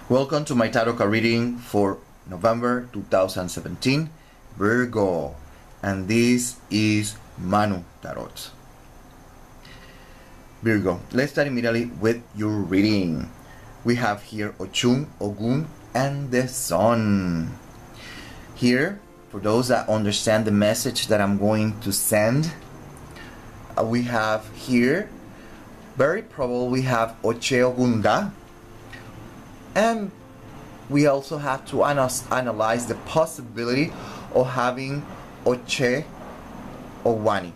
Welcome to my tarot card reading for November 2017, Virgo, and this is Manu Tarot. Virgo, let's start immediately with your reading. We have here Ochun, Ogun, and the Sun. Here, for those that understand the message that I'm going to send, we have here, very probably we have Oche Ogunda. And we also have to analyze the possibility of having Oche Owani.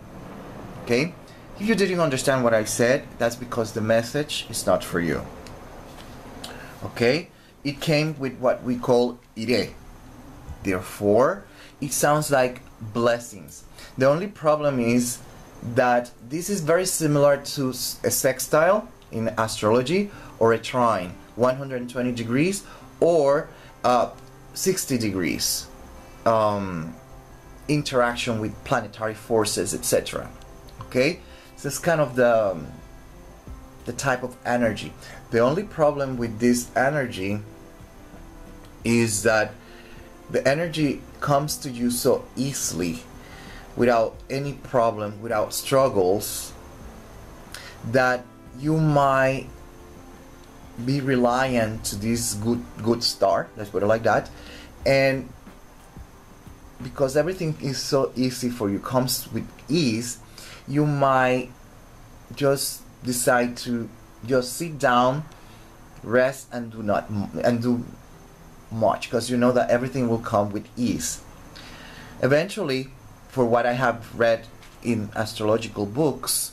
Okay? If you didn't understand what I said, that's because the message is not for you. Okay? It came with what we call ire. Therefore, it sounds like blessings. The only problem is that this is very similar to a sextile in astrology or a trine. 120 degrees or 60 degrees interaction with planetary forces, etc. Okay, so it's kind of the type of energy. The only problem with this energy is that the energy comes to you so easily, without any problem, without struggles, that you might be reliant to this good star, let's put it like that, and because everything is so easy for you, comes with ease, you might just decide to just sit down, rest, and do much, because you know that everything will come with ease. Eventually, for what I have read in astrological books,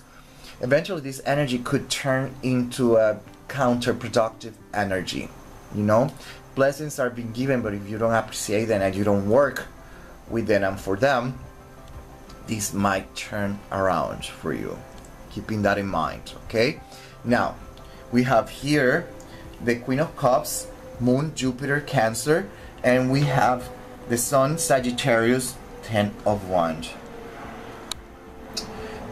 eventually this energy could turn into a counterproductive energy. You know, blessings are being given, but if you don't appreciate them and you don't work with them and for them, this might turn around for you. Keeping that in mind. Okay, now we have here the Queen of Cups, Moon, Jupiter, Cancer, and we have the Sun, Sagittarius, 10 of Wands.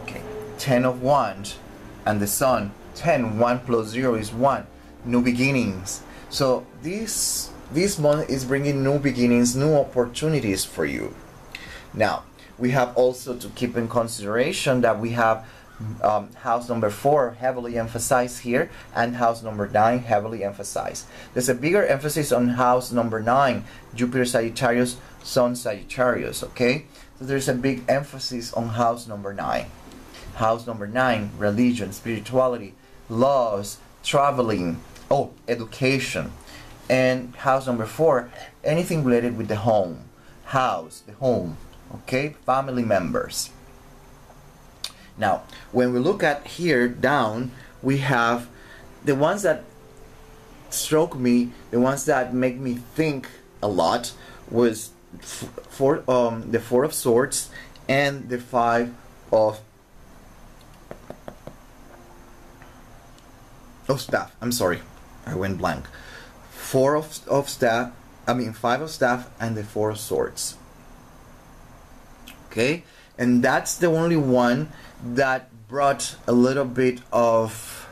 Okay, 10 of Wands and the Sun, 10, 1 plus 0 is 1, new beginnings. So this month is bringing new beginnings, new opportunities for you. Now we have also to keep in consideration that we have house number 4 heavily emphasized here, and house number 9 heavily emphasized. There's a bigger emphasis on house number 9, Jupiter Sagittarius, Sun Sagittarius. Okay, so there's a big emphasis on house number 9. House number 9, religion, spirituality, laws, traveling, education. And house number 4, anything related with the home, house, the home, okay, family members. Now, when we look at here down, we have the ones that stroke me, the ones that make me think a lot, was the 4 of Swords and the 5 of staff. I'm sorry, I went blank. 4 of staff, 5 of staff and the 4 of swords. Okay, and that's the only one that brought a little bit of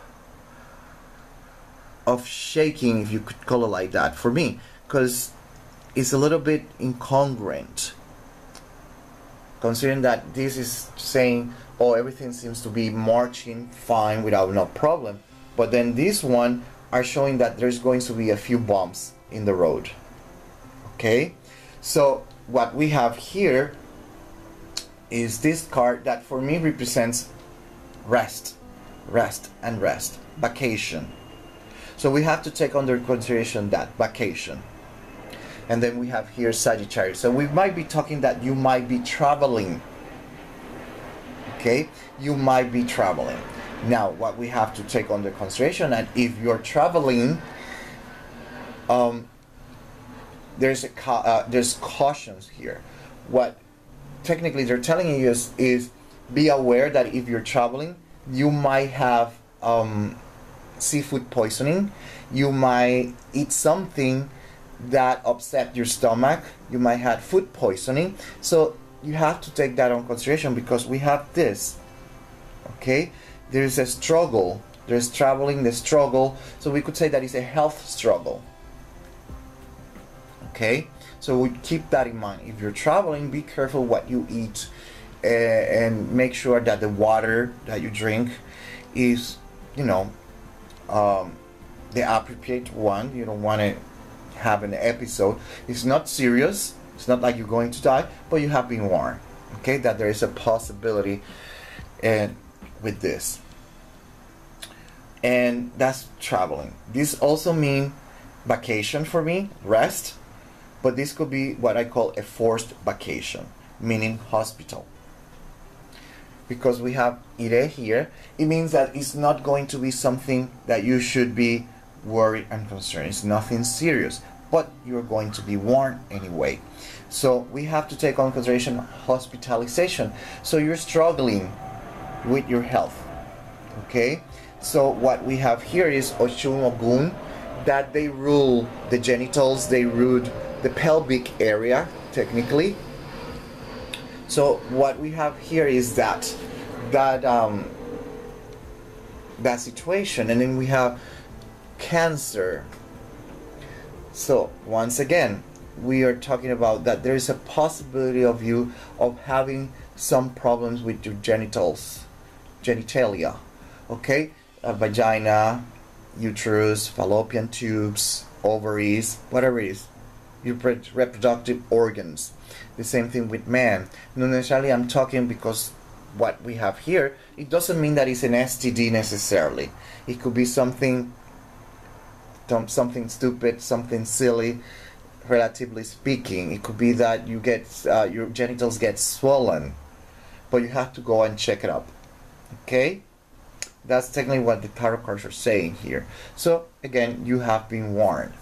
shaking, if you could call it like that, for me, because it's a little bit incongruent, considering that this is saying, oh, everything seems to be marching fine without no problem. But then this one are showing that there's going to be a few bumps in the road. Okay, so what we have here is this card that for me represents rest, vacation. So we have to take under consideration that vacation. And then we have here Sagittarius. So we might be talking that you might be traveling. Okay, you might be traveling. Now, what we have to take under consideration, and if you're traveling, there's cautions here. What technically they're telling you is be aware that if you're traveling, you might have seafood poisoning. You might eat something that upset your stomach. You might have food poisoning. So you have to take that on consideration, because we have this. Okay. There is a struggle, there's traveling, the struggle, so we could say that it's a health struggle. Okay, so we keep that in mind. If you're traveling, be careful what you eat, and make sure that the water that you drink is, you know, the appropriate one. You don't want to have an episode. It's not serious. It's not like you're going to die, but you have been warned. Okay, that there is a possibility, and with this, and that's traveling. This also means vacation for me, rest, but this could be what I call a forced vacation, meaning hospital. Because we have ire here, it means that it's not going to be something that you should be worried and concerned. It's nothing serious, but you're going to be warned anyway. So we have to take on consideration hospitalization. So you're struggling with your health. Okay? So what we have here is Oshun Ogun, that they rule the genitals, they rule the pelvic area, technically. So what we have here is that situation, and then we have Cancer. So once again, we are talking about that there is a possibility of you of having some problems with your genitalia. Okay, vagina, uterus, fallopian tubes, ovaries, whatever it is, your reproductive organs. The same thing with man. Not necessarily I'm talking because what we have here, it doesn't mean that it's an STD necessarily. It could be something stupid, something silly, relatively speaking. It could be that you get your genitals get swollen, but you have to go and check it up. Okay, that's technically what the tarot cards are saying here. So again, you have been warned.